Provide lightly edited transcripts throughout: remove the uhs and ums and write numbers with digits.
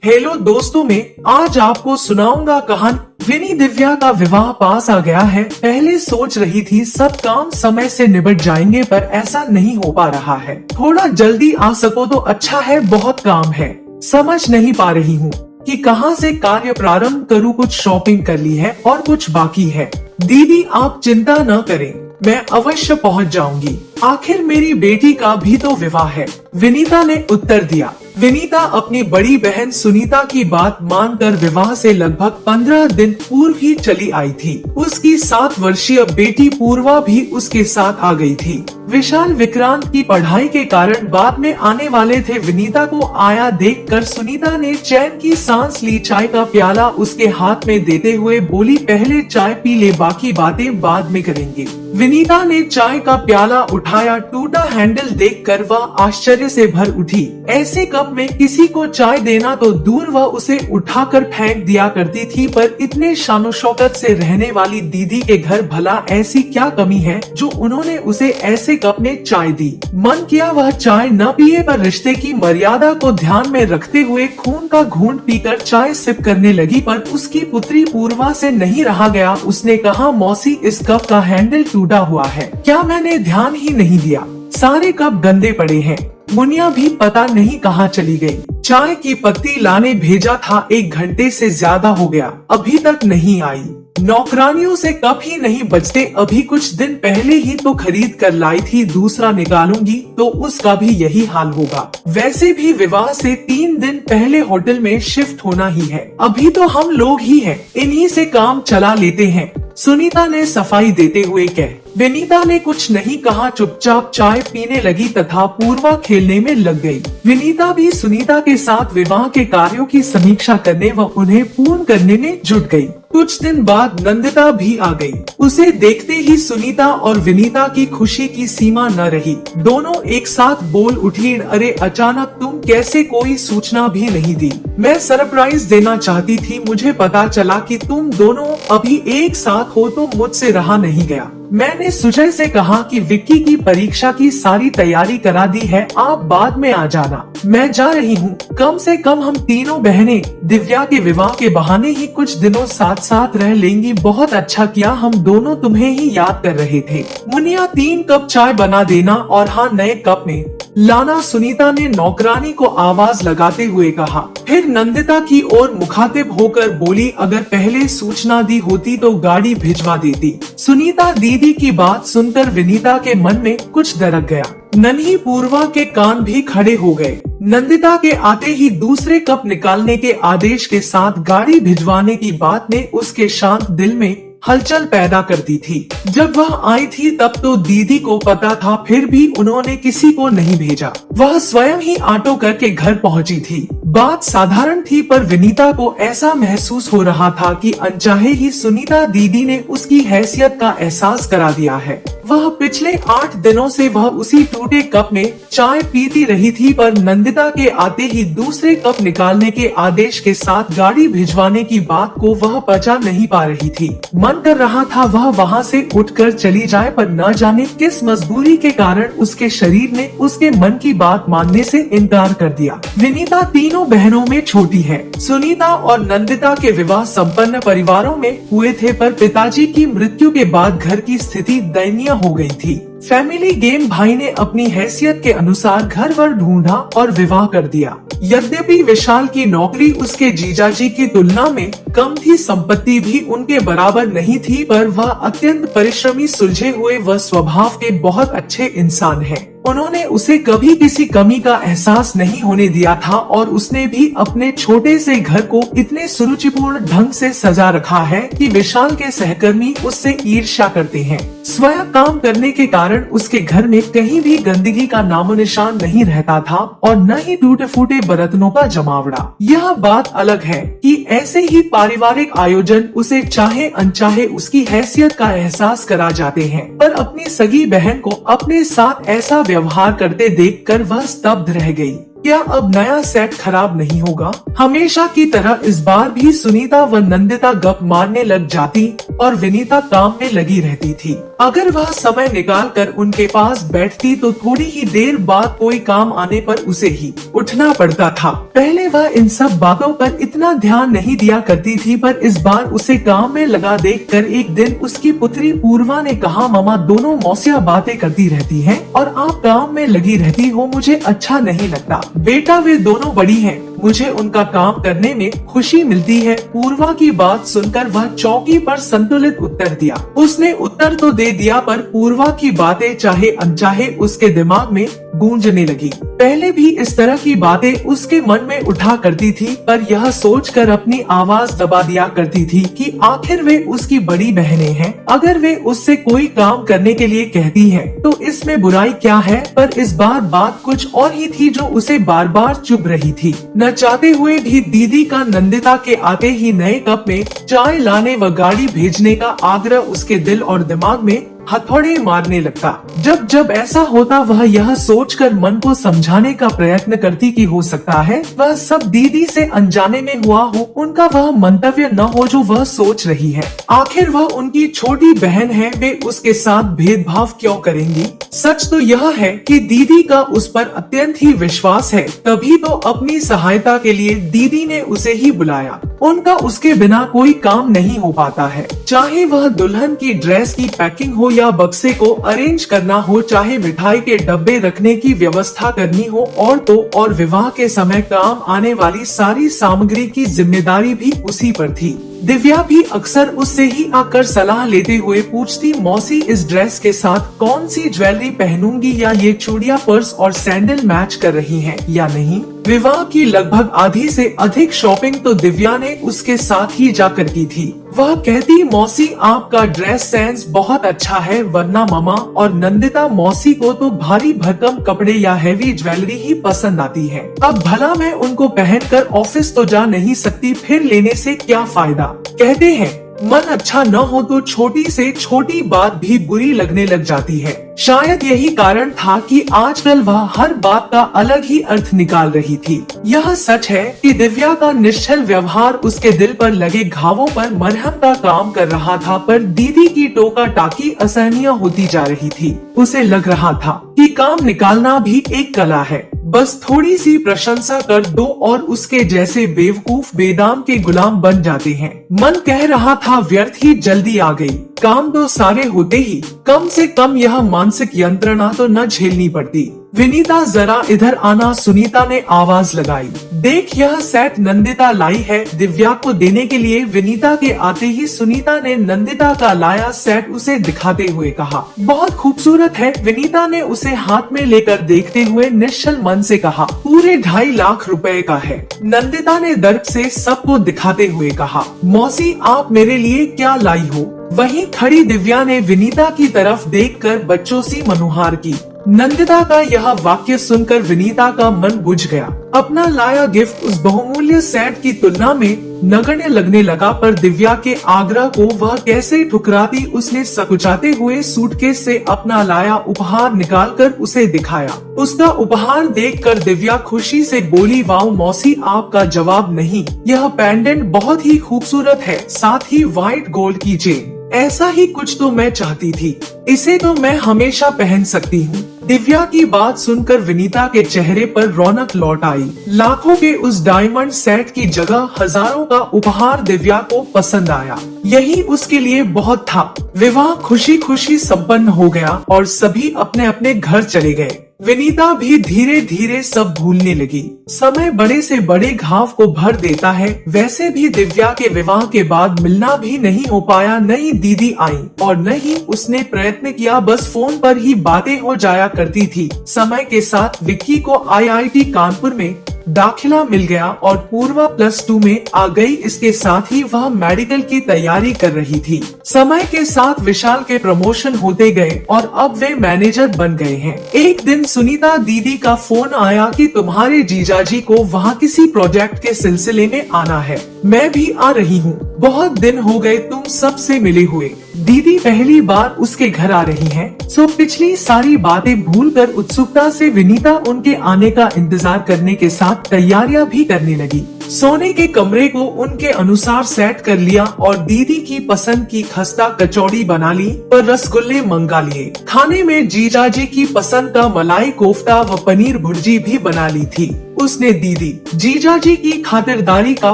Hello दोस्तों, मैं आज आपको सुनाऊंगा कहानी। विनी दिव्या का विवाह पास आ गया है। पहले सोच रही थी सब काम समय से निपट जाएंगे, पर ऐसा नहीं हो पा रहा है। थोड़ा जल्दी आ सको तो अच्छा है, बहुत काम है। समझ नहीं पा रही हूँ कि कहाँ से कार्य प्रारंभ करूँ। कुछ शॉपिंग कर ली है और कुछ बाकी है। दीदी आप चिंता न करें, मैं अवश्य पहुँच जाऊंगी। आखिर मेरी बेटी का भी तो विवाह है, विनीता ने उत्तर दिया। विनीता अपनी बड़ी बहन सुनीता की बात मानकर विवाह से लगभग 15 दिन पूर्व ही चली आई थी। उसकी 7 वर्षीय बेटी पूर्वा भी उसके साथ आ गई थी। विशाल विक्रांत की पढ़ाई के कारण बाद में आने वाले थे। विनीता को आया देखकर सुनीता ने चैन की सांस ली। चाय का प्याला उसके हाथ में देते हुए बोली, पहले चाय पी ले, बाकी बातें बाद में करेंगे। विनीता ने चाय का प्याला उठाया। टूटा हैंडल देखकर वह आश्चर्य से भर उठी। ऐसे कप में किसी को चाय देना तो दूर, वह उसे उठाकर फेंक दिया करती थी। पर इतने शानो शौकत से रहने वाली दीदी के घर भला ऐसी क्या कमी है जो उन्होंने उसे ऐसे कप में चाय दी। मन किया वह चाय न पिए, पर रिश्ते की मर्यादा को ध्यान में रखते हुए खून का घूंट पीकर चाय सिप करने लगी। पर उसकी पुत्री पूर्वा से नहीं रहा गया। उसने कहा, मौसी इस कप का हैंडल टूटा हुआ है, क्या मैंने ध्यान ही नहीं दिया। सारे कप गंदे पड़े हैं। मुनिया भी पता नहीं कहाँ चली गई। चाय की पत्ती लाने भेजा था, 1 घंटे से ज्यादा हो गया, अभी तक नहीं आई। नौकरानियों से कप ही नहीं बचते। अभी कुछ दिन पहले ही तो खरीद कर लाई थी, दूसरा निकालूंगी तो उसका भी यही हाल होगा। वैसे भी विवाह से 3 दिन पहले होटल में शिफ्ट होना ही है। अभी तो हम लोग ही हैं, इन्हीं से काम चला लेते हैं, सुनीता ने सफाई देते हुए कहा। विनीता ने कुछ नहीं कहा, चुपचाप चाय पीने लगी तथा पूर्वा खेलने में लग गई। विनीता भी सुनीता के साथ विवाह के कार्यों की समीक्षा करने व उन्हें पूर्ण करने में जुट गई। कुछ दिन बाद नंदिता भी आ गई। उसे देखते ही सुनीता और विनीता की खुशी की सीमा न रही। दोनों एक साथ बोल उठी, अरे अचानक तुम कैसे, कोई सूचना भी नहीं दी। मैं सरप्राइज देना चाहती थी, मुझे पता चला कि तुम दोनों अभी एक साथ हो तो मुझसे रहा नहीं गया। मैंने सुजय से कहा कि विक्की की परीक्षा की सारी तैयारी करा दी है, आप बाद में आ जाना। मैं जा रही हूँ। कम से कम हम तीनों बहनें दिव्या के विवाह के बहाने ही कुछ दिनों साथ साथ रह लेंगी। बहुत अच्छा किया, हम दोनों तुम्हें ही याद कर रहे थे। मुनिया 3 कप चाय बना देना और हाँ नए कप में लाना, सुनीता ने नौकरानी को आवाज लगाते हुए कहा। फिर नंदिता की ओर मुखातिब होकर बोली, अगर पहले सूचना दी होती तो गाड़ी भिजवा देती। सुनीता दीदी की बात सुनकर विनीता के मन में कुछ दरक गया। नन्ही पूर्वा के कान भी खड़े हो गए। नंदिता के आते ही दूसरे कप निकालने के आदेश के साथ गाड़ी भिजवाने की बात ने उसके शांत दिल में हलचल पैदा कर दी थी। जब वह आई थी तब तो दीदी को पता था, फिर भी उन्होंने किसी को नहीं भेजा। वह स्वयं ही ऑटो करके घर पहुंची थी। बात साधारण थी, पर विनीता को ऐसा महसूस हो रहा था कि अनचाहे ही सुनीता दीदी ने उसकी हैसियत का एहसास करा दिया है। वह पिछले 8 दिनों से वह उसी टूटे कप में चाय पीती रही थी, पर नंदिता के आते ही दूसरे कप निकालने के आदेश के साथ गाड़ी भिजवाने की बात को वह पचा नहीं पा रही थी। मन कर रहा था वह वहां से उठकर चली जाए, पर न जाने किस मजबूरी के कारण उसके शरीर ने उसके मन की बात मानने से इनकार कर दिया। विनीता तीनों बहनों में छोटी है। सुनीता और नंदिता के विवाह संपन्न परिवारों में हुए थे, पर पिताजी की मृत्यु के बाद घर की स्थिति दयनीय हो गई थी। फैमिली गेम भाई ने अपनी हैसियत के अनुसार घर वर ढूंढा और विवाह कर दिया। यद्यपि विशाल की नौकरी उसके जीजाजी की तुलना में कम थी, संपत्ति भी उनके बराबर नहीं थी, पर वह अत्यंत परिश्रमी, सुलझे हुए व स्वभाव के बहुत अच्छे इंसान हैं। उन्होंने उसे कभी किसी कमी का एहसास नहीं होने दिया था और उसने भी अपने छोटे से घर को इतने सुरुचिपूर्ण ढंग से सजा रखा है कि विशाल के सहकर्मी उससे ईर्ष्या करते हैं। स्वयं काम करने के कारण उसके घर में कहीं भी गंदगी का नामो निशान नहीं रहता था और न ही टूटे फूटे बर्तनों का जमावड़ा। यह बात अलग है कि ऐसे ही पारिवारिक आयोजन उसे चाहे अनचाहे उसकी हैसियत का एहसास करा जाते हैं, पर अपनी सगी बहन को अपने साथ ऐसा व्यवहार करते देखकर वह स्तब्ध रह गई। क्या अब नया सेट खराब नहीं होगा? हमेशा की तरह इस बार भी सुनीता व नंदिता गप मारने लग जाती और विनीता काम में लगी रहती थी। अगर वह समय निकाल कर उनके पास बैठती तो थोड़ी ही देर बाद कोई काम आने पर उसे ही उठना पड़ता था। पहले वह इन सब बातों पर इतना ध्यान नहीं दिया करती थी, पर इस बार उसे काम में लगा देखकर एक दिन उसकी पुत्री पूर्वा ने कहा, मामा दोनों मौसियाँ बातें करती रहती हैं और आप काम में लगी रहती हो, मुझे अच्छा नहीं लगता। बेटा वे दोनों बड़ी हैं, मुझे उनका काम करने में खुशी मिलती है। पूर्वा की बात सुनकर वह चौकी पर संतुलित उत्तर दिया। उसने उत्तर तो दे दिया, पर पूर्वा की बातें चाहे अनचाहे उसके दिमाग में गूंजने लगी। पहले भी इस तरह की बातें उसके मन में उठा करती थी, पर यह सोचकर अपनी आवाज दबा दिया करती थी कि आखिर वे उसकी बड़ी बहनें हैं, अगर वे उससे कोई काम करने के लिए कहती हैं, तो इसमें बुराई क्या है। पर इस बार बात कुछ और ही थी जो उसे बार बार चुभ रही थी। न चाहते हुए भी दीदी का नंदिता के आते ही नए कप में चाय लाने व गाड़ी भेजने का आग्रह उसके दिल और दिमाग में हथौड़े मारने लगता। जब जब ऐसा होता वह यह सोचकर मन को समझाने का प्रयत्न करती कि हो सकता है वह सब दीदी से अनजाने में हुआ हो, उनका वह मंतव्य न हो जो वह सोच रही है। आखिर वह उनकी छोटी बहन है, वे उसके साथ भेदभाव क्यों करेंगी। सच तो यह है कि दीदी का उस पर अत्यंत ही विश्वास है, तभी तो अपनी सहायता के लिए दीदी ने उसे ही बुलाया। उनका उसके बिना कोई काम नहीं हो पाता है, चाहे वह दुल्हन की ड्रेस की पैकिंग हो या बक्से को अरेंज करना हो, चाहे मिठाई के डब्बे रखने की व्यवस्था करनी हो, और तो और विवाह के समय काम आने वाली सारी सामग्री की जिम्मेदारी भी उसी पर थी। दिव्या भी अक्सर उससे ही आकर सलाह लेते हुए पूछती, मौसी इस ड्रेस के साथ कौन सी ज्वेलरी पहनूंगी, या ये चूड़ियां पर्स और सैंडल मैच कर रही हैं या नहीं। विवाह की लगभग आधी से अधिक शॉपिंग तो दिव्या ने उसके साथ ही जाकर की थी। वह कहती, मौसी आपका ड्रेस सेंस बहुत अच्छा है, वरना मामा और नंदिता मौसी को तो भारी भरकम कपड़े या हैवी ज्वेलरी ही पसंद आती है। अब भला मैं उनको पहनकर ऑफिस तो जा नहीं सकती, फिर लेने से क्या फायदा। कहते हैं मन अच्छा न हो तो छोटी से छोटी बात भी बुरी लगने लग जाती है। शायद यही कारण था कि आजकल वह हर बात का अलग ही अर्थ निकाल रही थी। यह सच है कि दिव्या का निश्चल व्यवहार उसके दिल पर लगे घावों पर मरहम का काम कर रहा था, पर दीदी की टोका टाकी असहनीय होती जा रही थी। उसे लग रहा था कि काम निकालना भी एक कला है, बस थोड़ी सी प्रशंसा कर दो और उसके जैसे बेवकूफ बेदाम के गुलाम बन जाते हैं। मन कह रहा था व्यर्थ ही जल्दी आ गई, काम तो सारे होते ही कम से कम यह मानसिक यंत्रणा तो न झेलनी पड़ती। विनीता जरा इधर आना, सुनीता ने आवाज लगाई। देख यह सेट नंदिता लाई है। दिव्या को देने के लिए विनीता के आते ही सुनीता ने नंदिता का लाया सेट उसे दिखाते हुए कहा, बहुत खूबसूरत है। विनीता ने उसे हाथ में लेकर देखते हुए निश्चल मन से कहा, पूरे 2.5 लाख रुपए का है। नंदिता ने दर्प से सबको दिखाते हुए कहा, मौसी आप मेरे लिए क्या लाई हो। वहीं खड़ी दिव्या ने विनीता की तरफ देखकर बच्चों सी मनुहार की। नंदिता का यह वाक्य सुनकर विनीता का मन बुझ गया। अपना लाया गिफ्ट उस बहुमूल्य सेट की तुलना में नगण्य लगने लगा, पर दिव्या के आग्रह को वह कैसे ठुकराती। उसने सकुचाते हुए सूटकेस से अपना लाया उपहार निकालकर उसे दिखाया। उसका उपहार देखकर दिव्या खुशी से बोली, वाओ मौसी आपका जवाब नहीं, यह पेंडेंट बहुत ही खूबसूरत है, साथ ही व्हाइट गोल्ड की चेन। ऐसा ही कुछ तो मैं चाहती थी, इसे तो मैं हमेशा पहन सकती हूँ। दिव्या की बात सुनकर विनीता के चेहरे पर रौनक लौट आई। लाखों के उस डायमंड सेट की जगह हजारों का उपहार दिव्या को पसंद आया। यही उसके लिए बहुत था। विवाह खुशी खुशी संपन्न हो गया और सभी अपने अपने घर चले गए। विनीता भी धीरे धीरे सब भूलने लगी। समय बड़े से बड़े घाव को भर देता है। वैसे भी दिव्या के विवाह के बाद मिलना भी नहीं हो पाया। न ही दीदी आई और न ही उसने प्रयत्न किया, बस फोन पर ही बातें हो जाया करती थी। समय के साथ विक्की को IIT कानपुर में दाखिला मिल गया और पूर्वा +2 में आ गई। इसके साथ ही वह मेडिकल की तैयारी कर रही थी। समय के साथ विशाल के प्रमोशन होते गए और अब वे मैनेजर बन गए हैं। एक दिन सुनीता दीदी का फोन आया कि तुम्हारे जीजाजी को वहाँ किसी प्रोजेक्ट के सिलसिले में आना है, मैं भी आ रही हूँ। बहुत दिन हो गए तुम सबसे मिले हुए। दीदी पहली बार उसके घर आ रही हैं, सो पिछली सारी बातें भूलकर उत्सुकता से विनीता उनके आने का इंतजार करने के साथ तैयारियां भी करने लगी। सोने के कमरे को उनके अनुसार सेट कर लिया और दीदी की पसंद की खस्ता कचौड़ी बना ली और रसगुल्ले मंगा लिए। खाने में जीजाजी की पसंद का मलाई कोफ्ता व पनीर भुर्जी भी बना ली थी। उसने दीदी जीजाजी की खातिरदारी का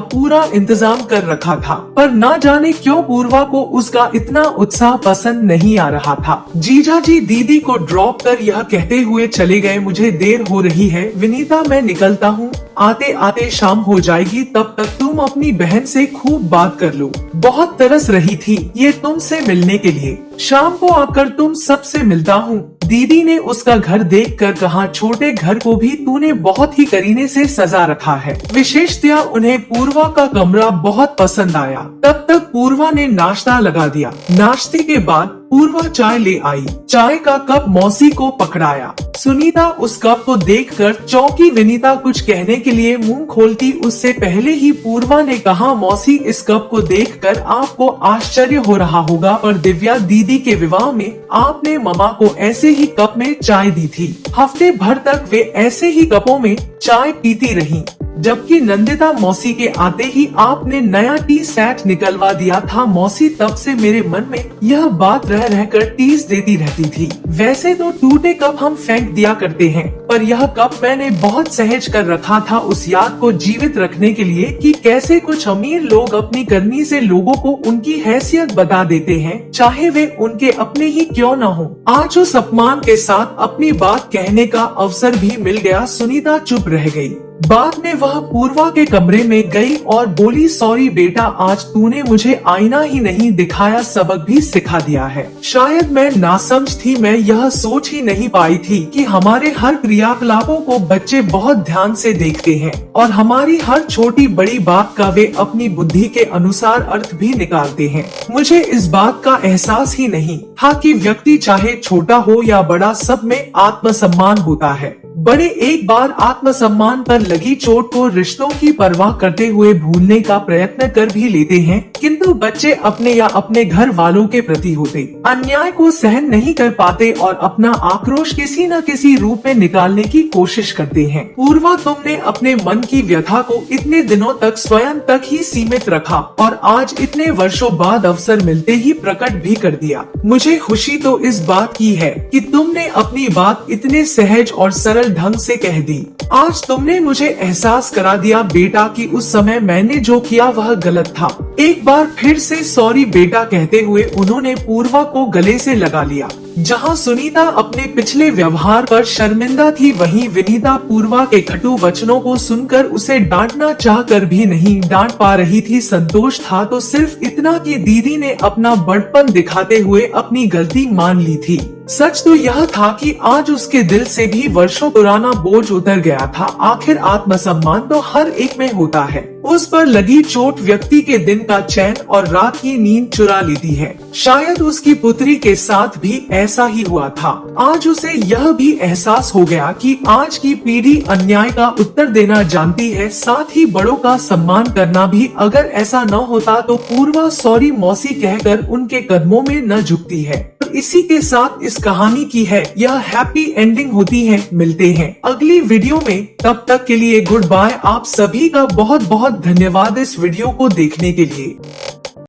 पूरा इंतजाम कर रखा था, पर न जाने क्यों पूर्वा को उसका इतना उत्साह पसंद नहीं आ रहा था। जीजाजी दीदी को ड्रॉप कर यह कहते हुए चले गए, मुझे देर हो रही है विनीता, मैं निकलता हूँ, आते आते शाम हो जाएगी, तब तक तुम अपनी बहन से खूब बात कर लो। बहुत तरस रही थी ये तुमसे मिलने के लिए, शाम को आकर तुम सबसे मिलता हूँ। दीदी ने उसका घर देखकर कहा, छोटे घर को भी तूने बहुत ही करीने से सजा रखा है। विशेषतया उन्हें पूर्वा का कमरा बहुत पसंद आया। तब तक पूर्वा ने नाश्ता लगा दिया। नाश्ते के बाद पूर्वा चाय ले आई। चाय का कप मौसी को पकड़ाया। सुनीता उस कप को देखकर चौंकी। विनीता कुछ कहने के लिए मुंह खोलती उससे पहले ही पूर्वा ने कहा, मौसी इस कप को देखकर आपको आश्चर्य हो रहा होगा, पर दिव्या दीदी के विवाह में आपने ममा को ऐसे ही कप में चाय दी थी। हफ्ते भर तक वे ऐसे ही कपों में चाय पीती रहीं। जबकि नंदिता मौसी के आते ही आपने नया टी सेट निकलवा दिया था। मौसी तब से मेरे मन में यह बात रह रहकर टीस देती रहती थी। वैसे तो टूटे कप हम फेंक दिया करते हैं, पर यह कप मैंने बहुत सहज कर रखा था उस याद को जीवित रखने के लिए कि कैसे कुछ अमीर लोग अपनी करनी से लोगों को उनकी हैसियत बता देते हैं, चाहे वे उनके अपने ही क्यों न हो। आज उस अपमान के साथ अपनी बात कहने का अवसर भी मिल गया। सुनीता चुप रह गई। बाद में वह पूर्वा के कमरे में गई और बोली, सॉरी बेटा, आज तूने मुझे आईना ही नहीं दिखाया, सबक भी सिखा दिया है। शायद मैं नासमझ थी, मैं यह सोच ही नहीं पाई थी कि हमारे हर क्रियाकलापों को बच्चे बहुत ध्यान से देखते हैं और हमारी हर छोटी बड़ी बात का वे अपनी बुद्धि के अनुसार अर्थ भी निकालते हैं। मुझे इस बात का एहसास ही नहीं था कि व्यक्ति चाहे छोटा हो या बड़ा, सब में आत्मसम्मान होता है। बड़े एक बार आत्मसम्मान पर लगी चोट को रिश्तों की परवाह करते हुए भूलने का प्रयत्न कर भी लेते हैं, किंतु बच्चे अपने या अपने घर वालों के प्रति होते अन्याय को सहन नहीं कर पाते और अपना आक्रोश किसी न किसी रूप में निकालने की कोशिश करते हैं। पूर्वा, तुमने अपने मन की व्यथा को इतने दिनों तक स्वयं तक ही सीमित रखा और आज इतने वर्षों बाद अवसर मिलते ही प्रकट भी कर दिया। मुझे खुशी तो इस बात की है कि तुमने अपनी बात इतने सहज और सरल ढंग से कह दी। आज तुमने मुझे एहसास करा दिया बेटा कि उस समय मैंने जो किया वह गलत था। एक बार फिर से सॉरी बेटा कहते हुए उन्होंने पूर्वा को गले से लगा लिया। जहां सुनीता अपने पिछले व्यवहार पर शर्मिंदा थी, वहीं विनीता पूर्वा के कटु वचनों को सुनकर उसे डांटना चाहकर भी नहीं डांट पा रही थी। संतोष था तो सिर्फ इतना कि दीदी ने अपना बड़पन दिखाते हुए अपनी गलती मान ली थी। सच तो यह था कि आज उसके दिल से भी वर्षों पुराना बोझ उतर गया था। आखिर आत्मसम्मान तो हर एक में होता है। उस पर लगी चोट व्यक्ति के दिन का चैन और रात की नींद चुरा लेती है। शायद उसकी पुत्री के साथ भी ऐसा ही हुआ था। आज उसे यह भी एहसास हो गया कि आज की पीढ़ी अन्याय का उत्तर देना जानती है, साथ ही बड़ों का सम्मान करना भी। अगर ऐसा न होता तो पूर्वा सॉरी मौसी कहकर उनके कदमों में न झुकती है। इसी के साथ इस कहानी की है यह हैप्पी एंडिंग होती है। मिलते हैं अगली वीडियो में, तब तक के लिए गुड बाय। आप सभी का बहुत बहुत धन्यवाद इस वीडियो को देखने के लिए।